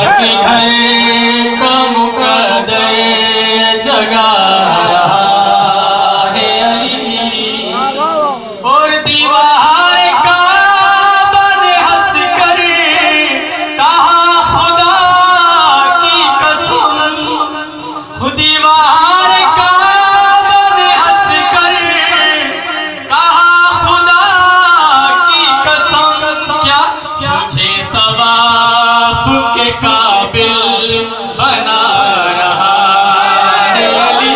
के घर का मुकद्दर जगा रहा है अली। और दीवार का बन हंस कर कहा खुदा की कसम, दीवार का बन हंस कर कहा खुदा की कसम, क्या मुझे तवाफ के काबिल बना रहा है अली।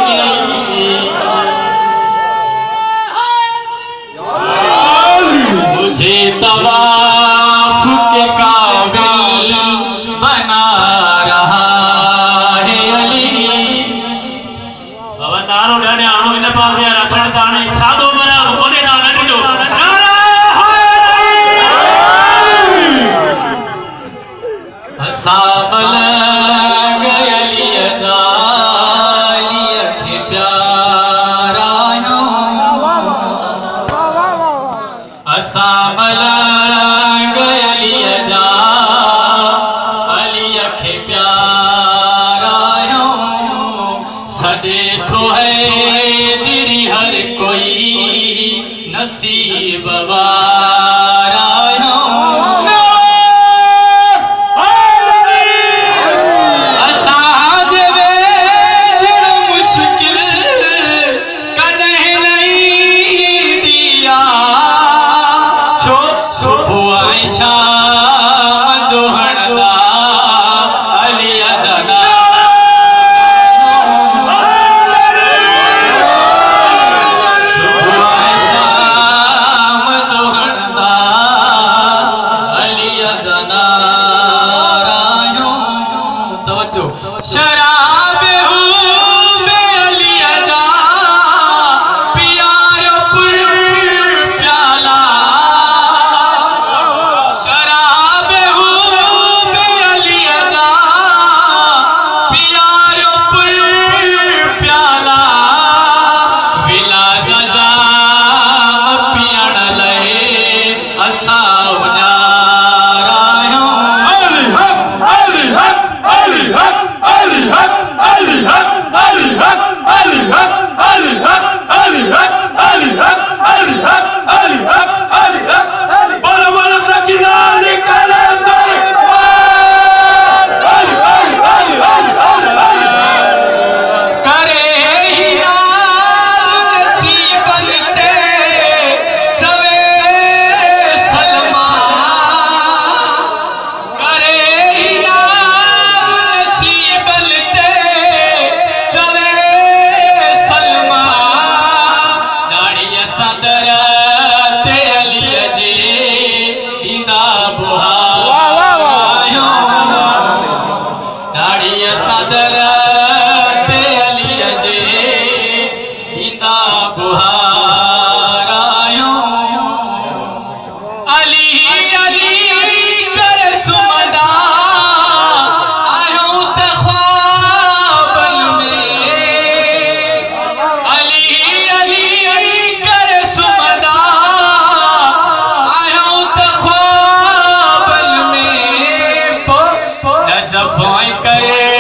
मुझे तवाफ के काबिल बना रहा है अली। बाबा तारो डाने आणो इन पासे रखण ताणे सादो मरा कोने ना नडो साबल गयली जाली अखे प्यारा नो, साबल गयली जा अली अखे प्यारा नो। सदे तो है दिरी हर कोई नसीब वारा नो। शराब हूँ बेलिया जा पियारो पुर प्याला, शराब हूँ बेलिया जा पियारो पुर प्याला। विला जा पियण लहे असा करे